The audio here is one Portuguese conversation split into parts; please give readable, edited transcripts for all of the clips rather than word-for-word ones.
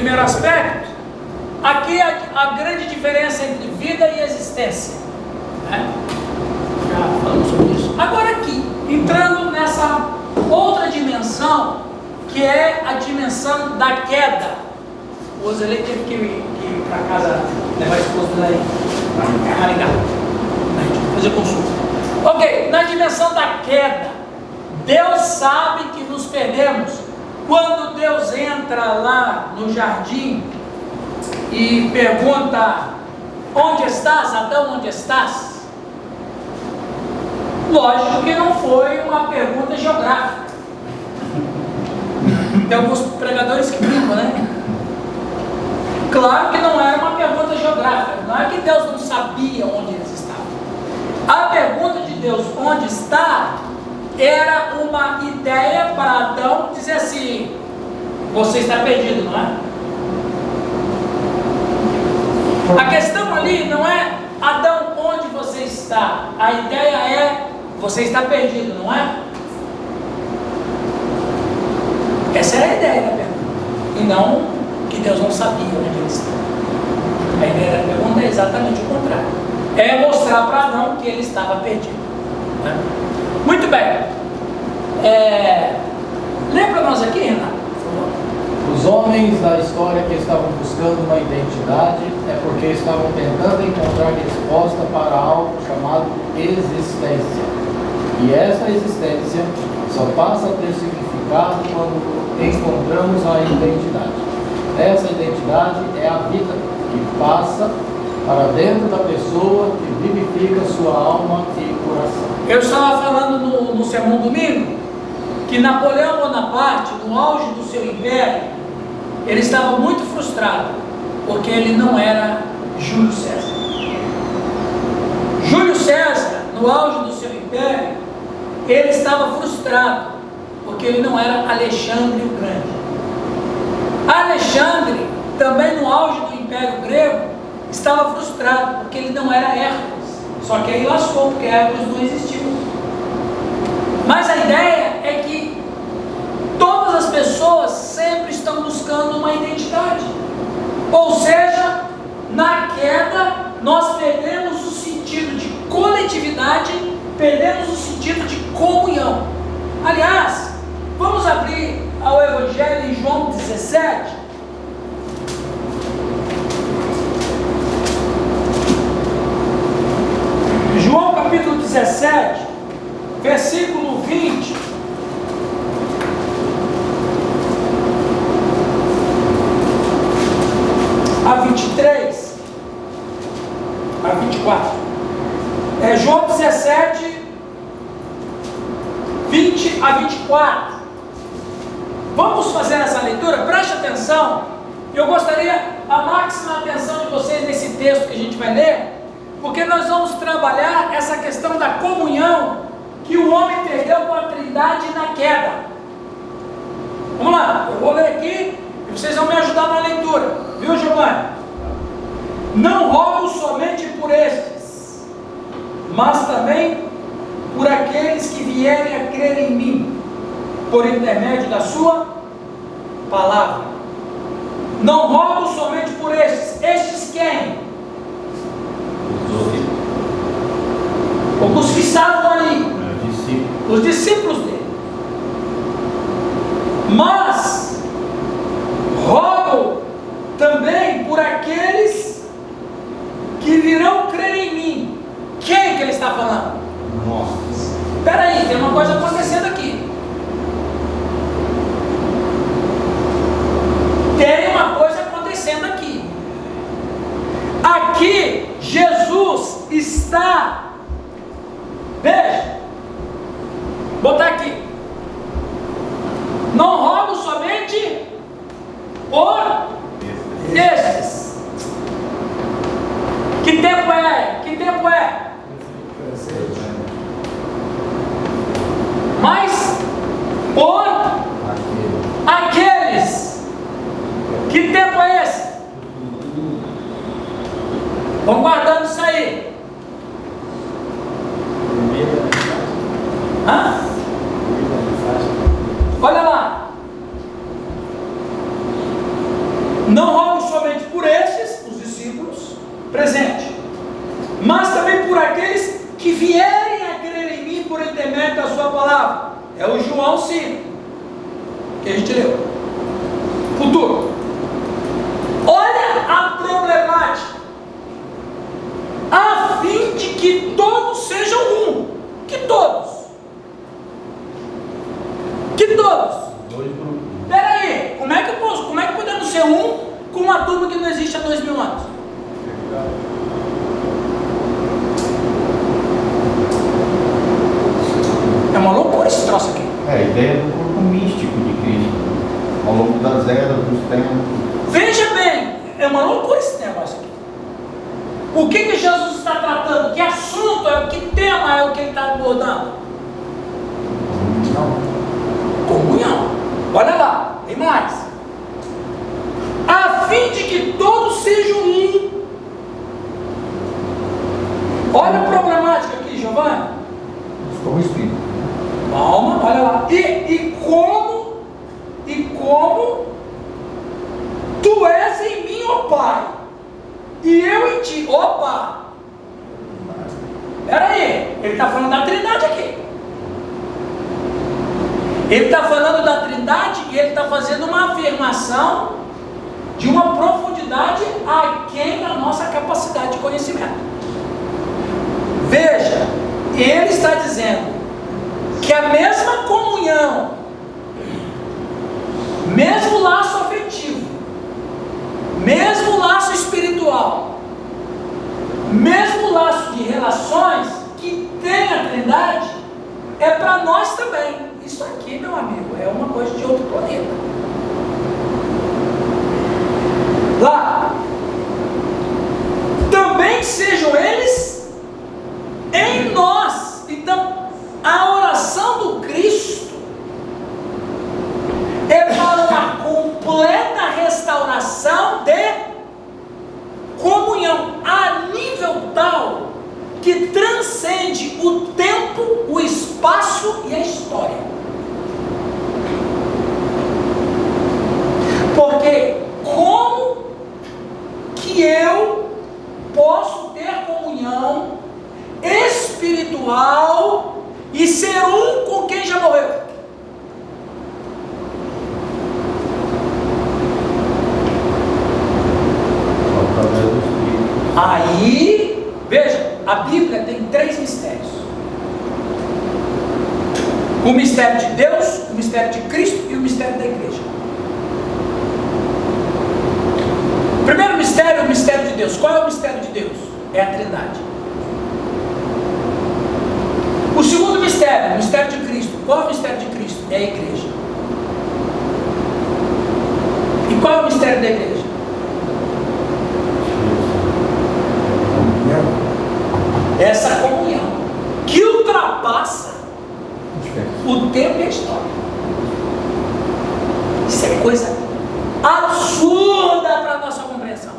primeiro aspecto, aqui a grande diferença entre vida e existência, né? Já falamos sobre isso. Agora aqui, entrando nessa outra dimensão, que é a dimensão da queda. O Ozelê teve que ir para casa levar a esposa daí, Maringá, fazer consulta. Ok, na dimensão da queda, Deus sabe que nos perdemos. Quando Deus entra lá no jardim e pergunta: onde estás, Adão, onde estás? Lógico que não foi uma pergunta geográfica. Tem alguns pregadores que brincam, né? Claro que não era uma pergunta geográfica. Não é que Deus não sabia onde eles estavam. A pergunta de Deus, onde está, era uma ideia para Adão dizer assim: você está perdido, não é? A questão ali não é: Adão, onde você está? A ideia é: você está perdido, não é? Essa é a ideia da pergunta. E não que Deus não sabia onde ele estava. A ideia da pergunta é exatamente o contrário. É mostrar para Adão que ele estava perdido, né? Muito bem. Lê para nós aqui, Renato, por favor. Os homens da história que estavam buscando uma identidade é porque estavam tentando encontrar resposta para algo chamado existência. E essa existência só passa a ter significado quando encontramos a identidade. Essa identidade é a vida que passa para dentro da pessoa, que vivifica sua alma e coração. Eu estava falando no sermão domingo que Napoleão Bonaparte, no auge do seu império, ele estava muito frustrado porque ele não era Júlio César. Júlio César, no auge do seu império, ele estava frustrado porque ele não era Alexandre o Grande. Alexandre, também no auge do Império Grego, estava frustrado porque ele não era Hércules. Só que aí lascou, porque Hércules não existiu. Mas a ideia é que todas as pessoas sempre estão buscando uma identidade. Ou seja, na queda nós perdemos o sentido de coletividade, perdemos o sentido de comunhão. Aliás, vamos abrir ao Evangelho em João 17. João capítulo 17, versículo 20 a 23 a 24. João 17, 20 a 24. Vamos fazer essa leitura? Preste atenção. Eu gostaria a máxima atenção de vocês nesse texto que a gente vai ler, porque nós vamos trabalhar essa questão da comunhão que o homem perdeu com a Trindade na queda. Vamos lá, eu vou ler aqui e vocês vão me ajudar na leitura, viu, Giovanni? Não rogo somente por estes, mas também por aqueles que vierem a crer em mim, por intermédio da sua palavra. Não rogo somente por estes. Estes quem? Os que estavam ali, os discípulos dele. Mas rogo também por aqueles que virão crer em mim. Quem que ele está falando? Nós. Espera aí, tem uma coisa acontecendo aqui. Tem uma coisa acontecendo aqui. Aqui Jesus está, veja, botar aqui. Não rogo somente Não rogo somente por estes, os discípulos, presentes, mas também por aqueles que vierem a crer em mim por intermédio da sua palavra. É o João 5, que a gente leu. Futuro. Olha a problemática. A fim de que todos sejam um. Que todos? Que todos? Dois grupos. Peraí, como é que podemos ser um com uma turma que não existe há 2000 anos? É uma loucura esse troço aqui. É a ideia do corpo místico de Cristo, ao longo das eras, dos tempos. Veja bem, é uma loucura esse negócio aqui. O que Jesus está tratando? Que assunto é? Que tema é o que ele está abordando? Comunhão. Olha lá, tem mais. A fim de que todos sejam um. Olha a problemática aqui, Giovanni. Com o Espírito. Calma, olha lá. E como tu és em mim, ó Pai, e eu em ti. Opa! Espera aí, ele está falando da Trindade aqui. Ele está falando da Trindade e ele está fazendo uma afirmação de uma profundidade aquém da nossa capacidade de conhecimento. Veja, ele está dizendo que a mesma comunhão, mesmo laço afetivo, mesmo laço espiritual, mesmo laço de relações que tem a Trindade, é para nós também. Isso aqui, meu amigo, é uma coisa de outro planeta. Lá, também sejam eles em nós. Então, a oração do Cristo é para uma completa restauração de comunhão a nível tal que transcende o tempo, o espaço e a história. Porque como que eu posso ter comunhão espiritual e ser um com quem já morreu? Através do Espírito. Aí, veja, a Bíblia tem 3 mistérios: o mistério de Deus, o mistério de Cristo e o mistério da igreja. O primeiro mistério é o mistério de Deus. Qual é o mistério de Deus? É a Trindade. O segundo mistério, o mistério de Cristo. Qual é o mistério de Cristo? É a igreja. E qual é o mistério da igreja? Essa comunhão que ultrapassa o tempo e a história. Isso é coisa absurda para a nossa compreensão.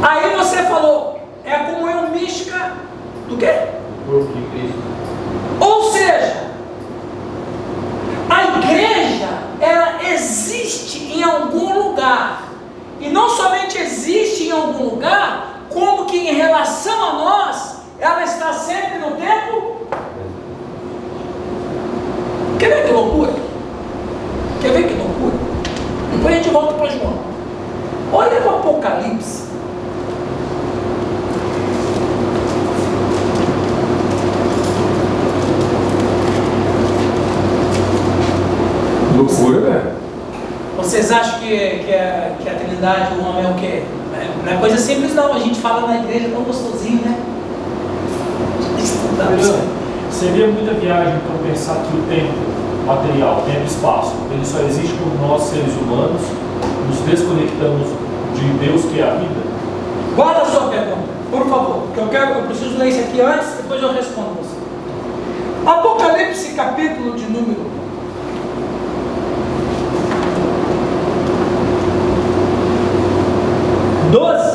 Aí você falou, é a comunhão mística do quê? O corpo de Cristo. Ou seja, a igreja, ela existe em algum lugar. E não somente existe em algum lugar, como que em relação a nós, ela está sempre no tempo. Quer ver que loucura? Quer ver que loucura? Depois a gente volta para João. Olha o Apocalipse. Loucura, velho. Vocês acham que a Trindade, o homem é o quê? Não é coisa simples não, a gente fala na igreja tão gostosinho, né? Seria muita viagem então pensar que o tempo material, tempo e espaço, ele só existe por nós seres humanos, nos desconectamos de Deus que é a vida? Guarda a sua pergunta, por favor, que eu preciso ler isso aqui antes, depois eu respondo você. Apocalipse capítulo de número 12.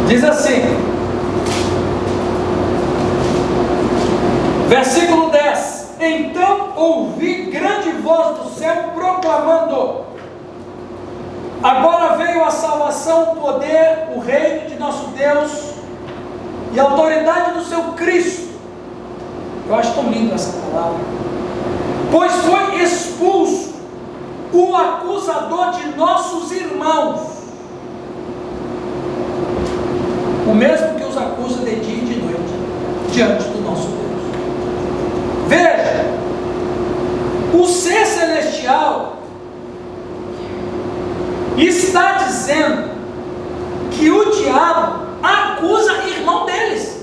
Diz assim: Versículo 10: Então ouvi grande voz do céu proclamando: agora veio a salvação, o poder, o reino de nosso Deus e a autoridade do seu Cristo. Eu acho tão lindo essa palavra. Pois foi expulso o acusador de nossos irmãos, o mesmo que os acusa de dia e de noite diante do nosso Deus. Veja, o ser celestial está dizendo que o diabo acusa irmão deles.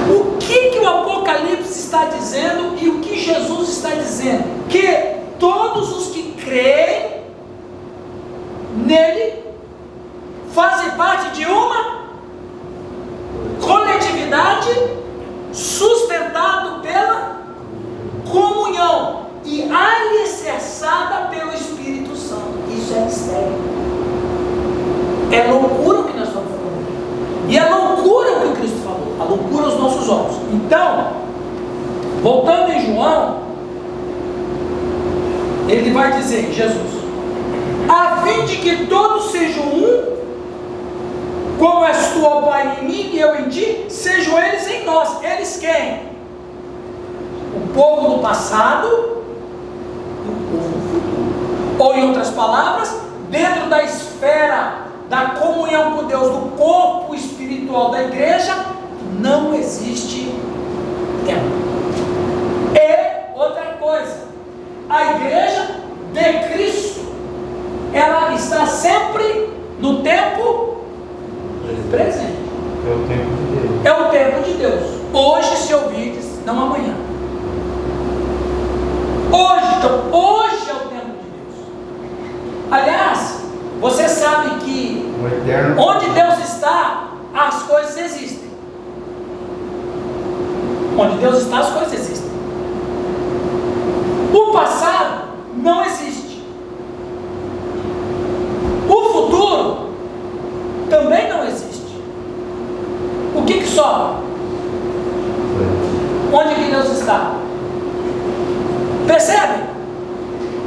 O que o Apocalipse está dizendo e o que Jesus está dizendo? Que todos os que creem nele fazem parte de uma coletividade sustentada pela comunhão e alicerçada pelo Espírito Santo. Isso é mistério. É loucura o que nós estamos falando aqui. E é loucura o que o Cristo falou. A loucura aos nossos olhos. Então, voltando em João, ele vai dizer, Jesus, a fim de que todos sejam um, como és tu, ó Pai, em mim e eu em ti, sejam eles em nós. Eles quem? O povo do passado e o povo do futuro. Ou em outras palavras, dentro da esfera da comunhão com Deus, do corpo espiritual da igreja, não existe tempo. E outra coisa, a igreja de Cristo, ela está sempre no tempo presente. É o tempo de Deus. É o tempo de Deus. Hoje, se ouvides, não amanhã. Hoje, então, hoje é o tempo de Deus. Aliás, você sabe que O eterno. onde Deus está, as coisas existem. Onde Deus está, as coisas existem. O passado não existe. O futuro também não existe. O que sobra? Onde que Deus está? Percebe?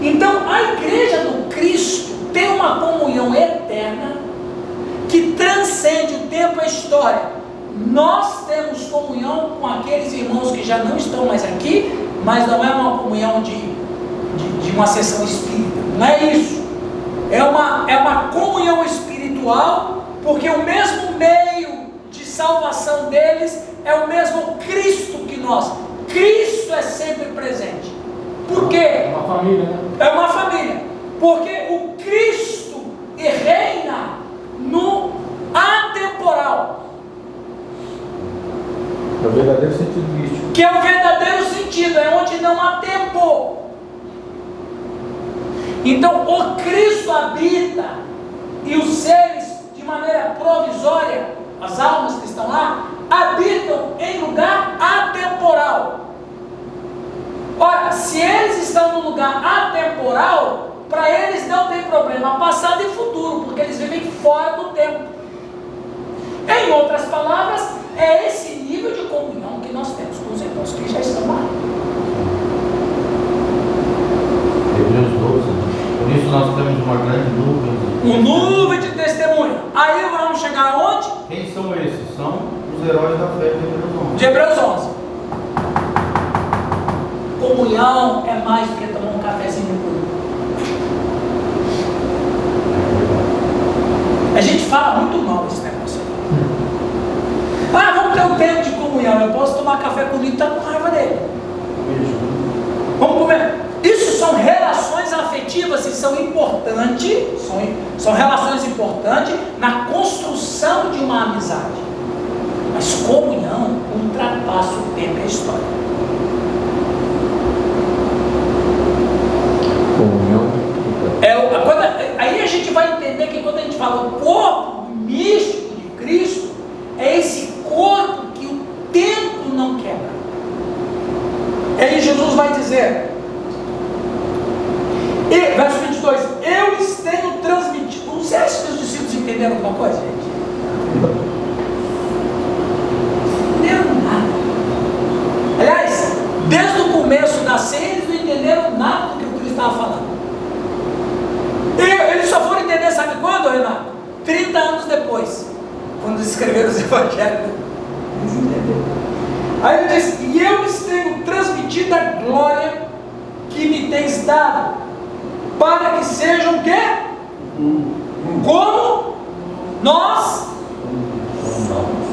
Então a igreja do Cristo tem uma comunhão eterna que transcende o tempo e a história. Nós temos comunhão com aqueles irmãos que já não estão mais aqui, mas não é uma comunhão de uma sessão espírita. Não é isso. É uma comunhão espiritual, porque o mesmo meio de salvação deles é o mesmo Cristo que nós. Cristo é sempre presente. Por quê? É uma família, né? É uma família. Porque o Cristo reina no atemporal, É o verdadeiro sentido místico. que é o verdadeiro sentido, é onde não há tempo. Então o Cristo habita, e os seres, de maneira provisória, as almas que estão lá, habitam em lugar atemporal. Ora, se eles estão no lugar atemporal, para eles não tem problema passado e futuro, porque eles vivem fora do tempo. Em outras palavras, é esse nível de comunhão que nós temos com os irmãos que já estão lá. Hebreus 12. Por isso nós temos uma grande nuvem. Nuvem de testemunho. Aí vamos chegar aonde? Quem são esses? São os heróis da fé de Hebreus 11. De Hebreus 11. Comunhão é mais do que tomar um cafezinho no culto. A gente fala muito mal esse negócio aí. Vamos ter um tempo de comunhão. Eu posso tomar café comigo e estar com raiva dele. Vamos comer. Isso são relações afetivas e são importantes. São relações importantes na construção de uma amizade. Mas comunhão ultrapassa o tempo e a história. Comunhão. Aí a gente vai entender que quando a gente fala o corpo místico de Cristo, é esse corpo que o tempo não quebra. Aí Jesus vai dizer, verso 22, eu lhes tenho transmitido. Não sei se os discípulos entenderam alguma coisa, gente. Eles escreveram os evangelhos. Eles entenderam. Aí ele diz: e eu lhes tenho transmitido a glória que me tens dado, para que sejam o quê? Como nós somos.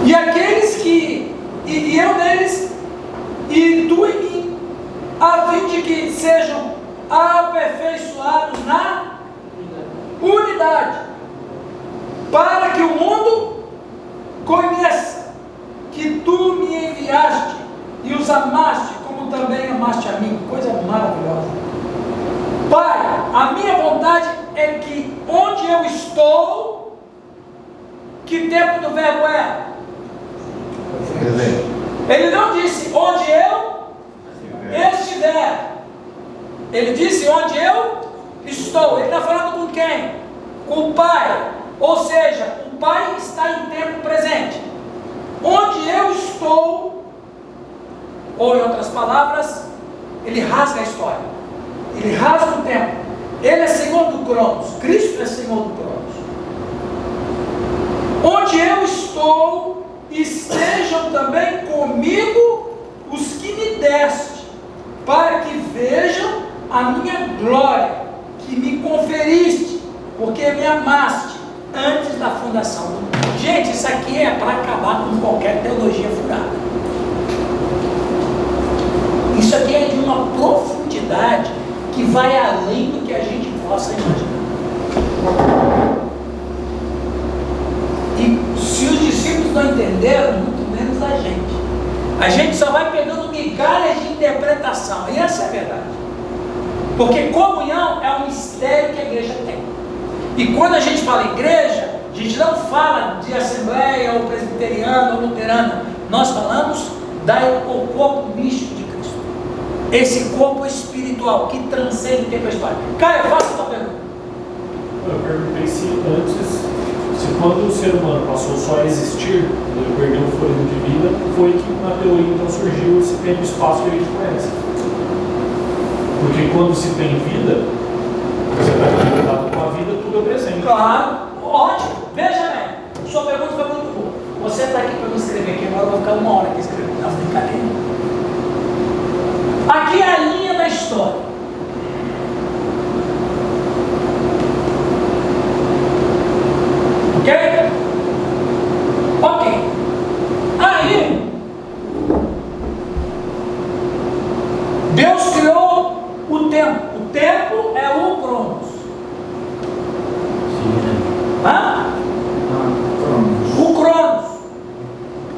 E aqueles que, e eu neles, e tu em mim, a fim de que sejam aperfeiçoados na unidade, para que o mundo conheça que tu me enviaste e os amaste, como também amaste a mim. Coisa maravilhosa. Pai, a minha vontade é que onde eu estou, que tempo do verbo é? Ele não disse onde eu estiver. Ele disse onde eu estou. Ele está falando com quem? Com o Pai. Ou seja, o Pai está em tempo presente. Onde eu estou, ou em outras palavras, ele rasga a história. Ele rasga o tempo. Ele é Senhor do Cronos. Cristo é Senhor do Cronos. Onde eu estou, estejam também comigo os que me deste, para que vejam a minha glória, que me conferiste, porque me amaste antes da fundação do mundo. Gente, isso aqui é para acabar com qualquer teologia furada. Isso aqui é de uma profundidade que vai além do que a gente possa imaginar. E se os discípulos não entenderam, muito menos a gente. A gente só vai pegando migalhas de interpretação, e essa é a verdade. Porque comunhão é um mistério que a igreja tem. E quando a gente fala igreja, a gente não fala de assembleia, ou presbiteriana, ou luterana. Nós falamos do corpo místico de Cristo. Esse corpo espiritual que transcende o tempo e a história. Caio, faça a tua pergunta. Eu perguntei se antes, quando o ser humano passou só a existir, ele perdeu o fôlego de vida, foi que na teoria então surgiu esse tempo e espaço que a gente conhece. Porque quando se tem vida, você está conectado com a vida, tudo é presente. Claro, ótimo. Veja bem, sua pergunta foi muito boa. Você está aqui para me escrever aqui, agora eu vou ficar uma hora aqui escrevendo. Não, brincadeira. Aqui é a linha da história. Ok? Ok. Aí, Deus criou o tempo. O tempo é o Cronos. Hã? O Cronos.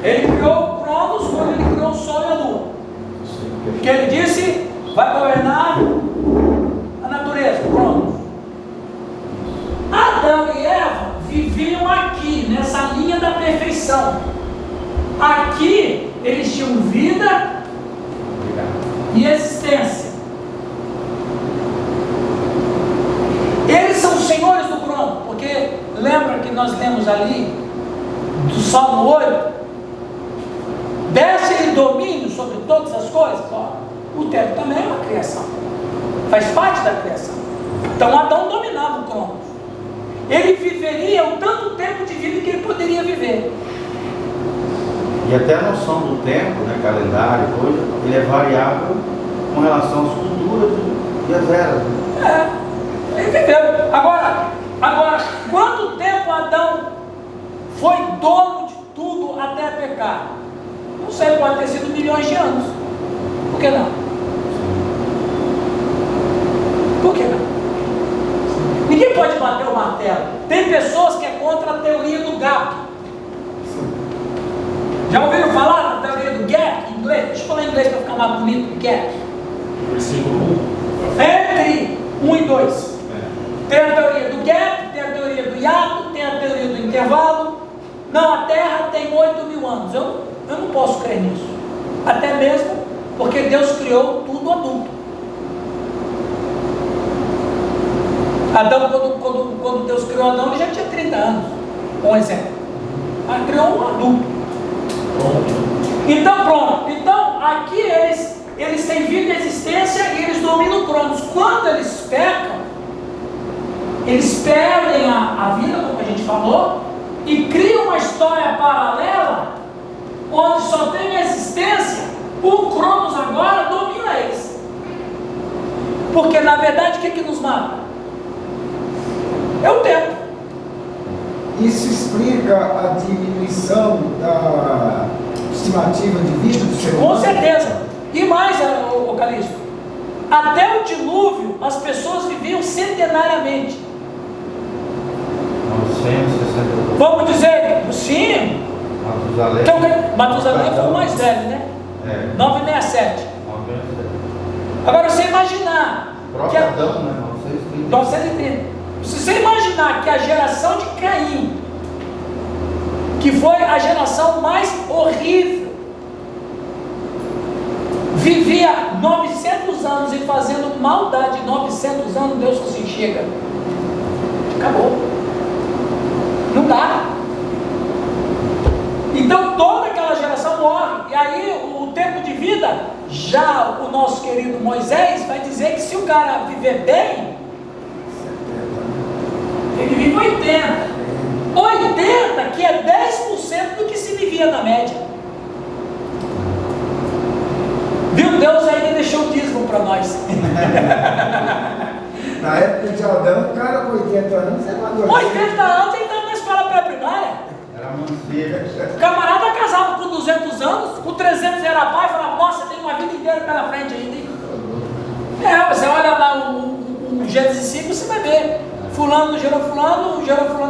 Ele criou o Cronos quando ele criou o Sol e a Lua. Que ele disse, vai governar a natureza, Cronos. Adão e Eva viviam aqui, nessa linha da perfeição. Aqui eles tinham vida e existência. Eles são senhores do Crono, porque lembra que nós lemos ali do Salmo 8, desce-lhe domínio sobre todas as coisas. Ó, o tempo também é uma criação, faz parte da criação. Então Adão dominava o Crono. Ele viveria o tanto tempo de vida que ele poderia viver. E até a noção do tempo, né, calendário, coisa, ele é variável com relação às culturas e às eras. Ele viveu. Agora, quanto tempo Adão foi dono de tudo até pecar? Não sei, pode ter sido milhões de anos. Por que não? Por que não? Ninguém pode bater o martelo. Tem pessoas que é contra a teoria do gap. Já ouviram falar na teoria do gap em inglês? Deixa eu falar em inglês para ficar mais bonito. Gap. Versículo 1. Entre 1 e 2. Tem a teoria do gap, tem a teoria do hiato, tem a teoria do intervalo. Não, a Terra tem 8.000 anos. Eu não posso crer nisso. Até mesmo porque Deus criou tudo adulto. Adão, quando Deus criou Adão, ele já tinha 30 anos. Um exemplo. Ele criou um adulto. Então pronto. Então aqui eles têm vida e existência e eles dominam o Cronos. Quando eles pecam, eles perdem a vida, como a gente falou, e criam uma história paralela, onde só tem existência, o Cronos agora domina eles. Porque na verdade o que nos mata? É o tempo. Isso explica a diminuição da estimativa de vida do ser humano? Com certeza. E mais, o Calixto, até o dilúvio as pessoas viviam centenariamente. 960. Vamos dizer, sim. Matusalém. Então, Matusalém foi o mais velho, né? 967. 967. Agora você imaginar O próprio Adão, né? 930. 930. Se você imaginar que a geração de Caim, que foi a geração mais horrível, vivia 900 anos e fazendo maldade 900 anos, Deus falou assim, chega, acabou, não dá. Então toda aquela geração morre, e aí o tempo de vida, já o nosso querido Moisés vai dizer que se o cara viver bem, ele vive 80, que é 10% do que se vivia na média. Viu? Deus ainda deixou o dízimo para nós. Na época de Adão, o cara com 80 anos é maduro. 80 anos ele estava na escola pré-primária. Era mancebo. O camarada casava com 200 anos, com 300 era pai, e falava, nossa, tem uma vida inteira pela frente ainda, hein? Você olha lá o Gênesis 5, você vai ver. Fulano gerou fulano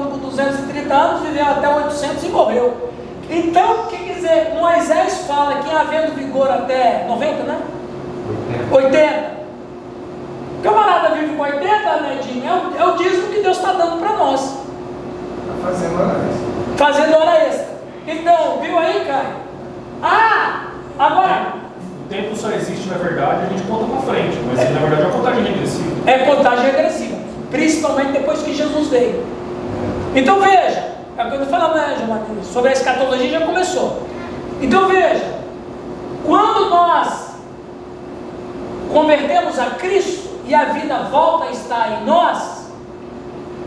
com 230 anos, viveu até 800 e morreu. Então, o que quer dizer? Moisés fala que havendo vigor até 90, né? 80. O camarada vive com 80, né, Edinho? É o dízimo que Deus está dando para nós. Está fazendo hora extra. Fazendo hora extra. Então, viu aí, Caio? Agora... O tempo só existe, na verdade, a gente conta para frente, mas na verdade é uma contagem regressiva. É contagem regressiva, principalmente depois que Jesus veio. Então veja, é o que eu estou falando, né, João Mateus? Sobre a escatologia já começou. Então veja, quando nós convertemos a Cristo e a vida volta a estar em nós,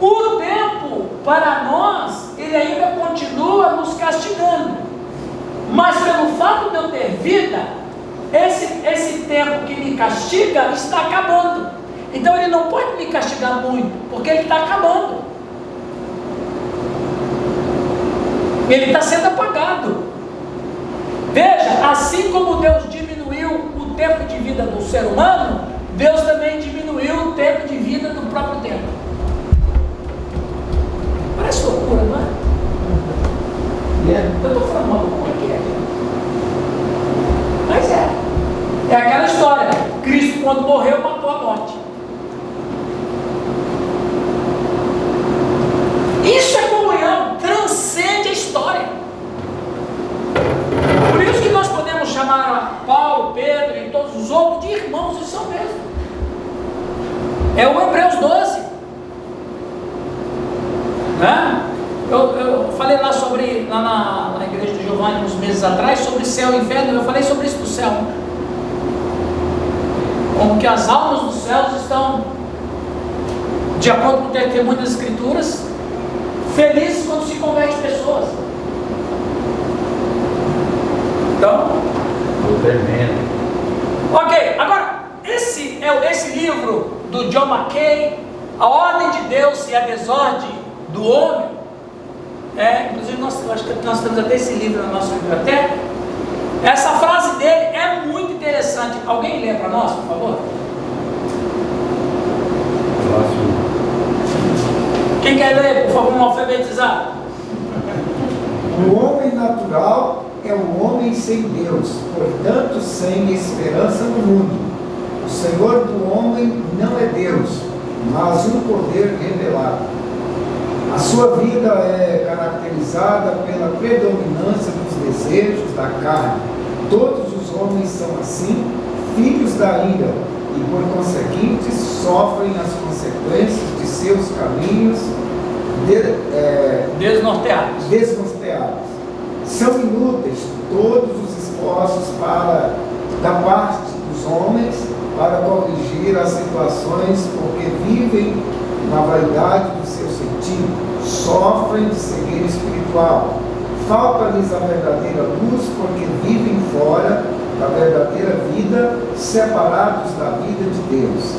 o tempo para nós, ele ainda continua nos castigando. Mas pelo fato de eu ter vida, esse tempo que me castiga está acabando. Então ele não pode me castigar muito, porque ele está acabando. Ele está sendo apagado. Veja, assim como Deus diminuiu o tempo de vida do ser humano, Deus também diminuiu o tempo de vida do próprio tempo. Parece loucura, não é? Eu estou falando uma loucura que é. Mas é aquela história, Cristo quando morreu matou a morte. Isso é comunhão, transcende a história. Por isso que nós podemos chamar Paulo, Pedro e todos os outros de irmãos, isso são mesmo. É o Hebreus 12, né? Eu falei lá sobre, lá na igreja do Giovanni uns meses atrás, sobre céu e inferno. Eu falei sobre isso do céu, como que as almas dos céus estão, de acordo com o testemunho das escrituras, felizes quando se converte pessoas. Então, ok, agora esse livro do John Mackay, A Ordem de Deus e a Desordem do Homem, inclusive acho que nós temos até esse livro na nossa biblioteca. Essa frase dele é muito interessante. Alguém lê para nós, por favor? Quem quer ler, por favor, um alfabetizado? O homem natural é o homem sem Deus, portanto sem esperança no mundo. O Senhor do homem não é Deus, mas um poder revelado. A sua vida é caracterizada pela predominância dos desejos da carne. Todos os homens são assim, filhos da ira, e por conseguinte sofrem as consequências de seus caminhos desnorteados. São inúteis todos os esforços da parte dos homens para corrigir as situações, porque vivem na vaidade do seu sentido, sofrem de cegueira espiritual. Falta-lhes a verdadeira luz, porque vivem fora da verdadeira vida, separados da vida de Deus.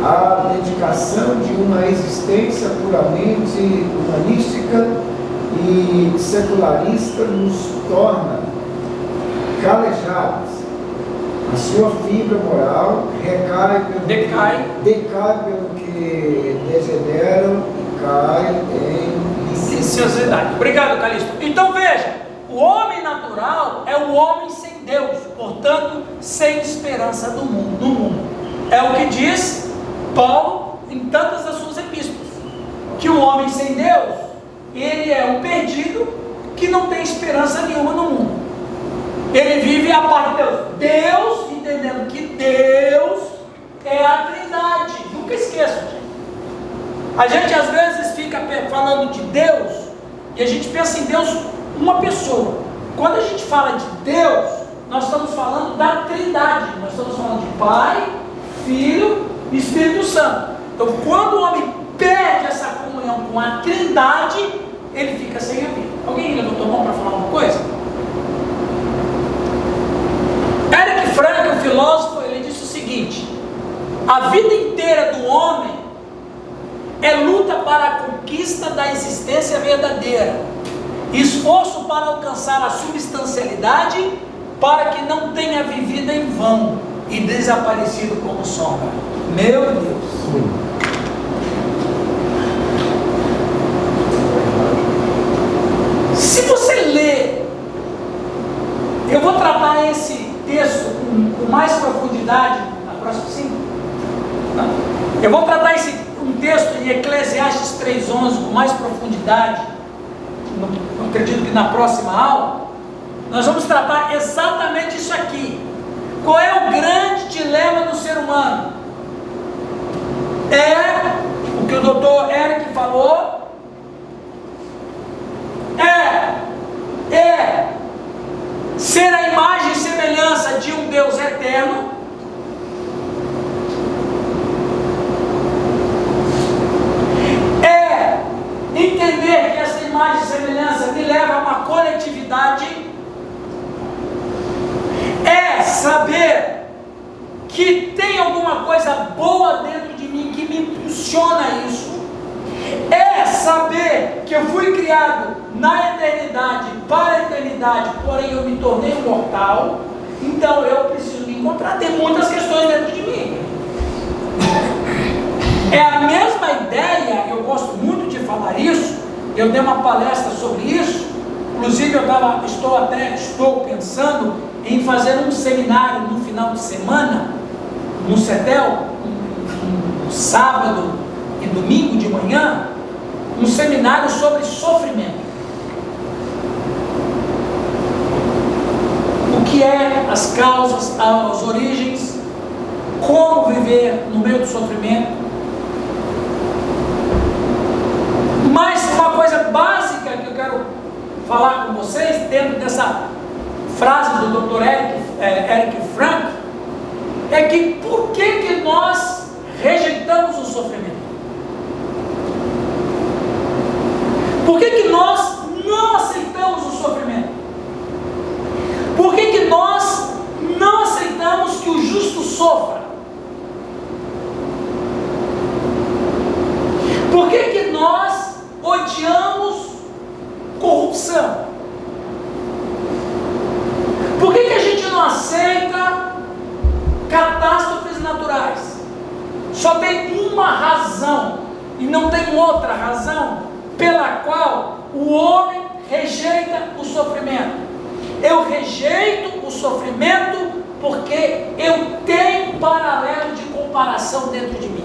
A dedicação de uma existência puramente humanística e secularista nos torna calejados. A sua fibra moral decai pelo que degeneram e cai em licenciosidade. Obrigado, Calixto. Então veja, o homem natural é o homem sem Deus, portanto, sem esperança no mundo. É o que diz Paulo em tantas das suas epístolas, que o homem sem Deus, ele é um perdido que não tem esperança nenhuma no mundo. Ele vive a parte de Deus. Deus, entendendo que Deus é a Trindade. Nunca esqueça, gente. A gente às vezes fica falando de Deus e a gente pensa em Deus uma pessoa. Quando a gente fala de Deus, nós estamos falando da Trindade. Nós estamos falando de Pai, Filho e Espírito Santo. Então, quando o homem perde essa comunhão com a Trindade, ele fica sem a vida. Alguém levantou a mão para falar uma coisa? Eric Frank, o filósofo, ele disse o seguinte: a vida inteira do homem é luta para a conquista da existência verdadeira, esforço para alcançar a substancialidade, para que não tenha vivido em vão e desaparecido como sombra. Meu Deus! Se você ler, eu vou tratar esse texto com mais profundidade na próxima, sim. Eu vou tratar um texto em Eclesiastes 3:11 com mais profundidade. Eu acredito que na próxima aula nós vamos tratar exatamente isso aqui. Qual é o grande dilema do ser humano? É o que o doutor Eric falou. É ser a imagem e semelhança de um Deus eterno, é entender que essa imagem e semelhança me leva a uma coletividade, é saber que tem alguma coisa boa dentro de mim que me impulsiona a isso, é saber que eu fui criado na eternidade, para a eternidade, porém eu me tornei um mortal, então eu preciso me encontrar. Tem muitas questões dentro de mim. É a mesma ideia, eu gosto muito de falar isso, eu dei uma palestra sobre isso, inclusive estou pensando em fazer um seminário no final de semana, no CETEL, no sábado e domingo de manhã, um seminário sobre sofrimento. O que é as causas, as origens, como viver no meio do sofrimento. Mas uma coisa básica que eu quero falar com vocês, dentro dessa frase do Dr. Eric Frank, é que por que nós rejeitamos o sofrimento? Por que nós não aceitamos o sofrimento? Por que nós não aceitamos que o justo sofra? Por que nós odiamos corrupção? Por que a gente não aceita catástrofes naturais? Só tem uma razão, e não tem outra razão, pela qual o homem rejeita o sofrimento. Eu rejeito o sofrimento porque eu tenho um paralelo de comparação dentro de mim.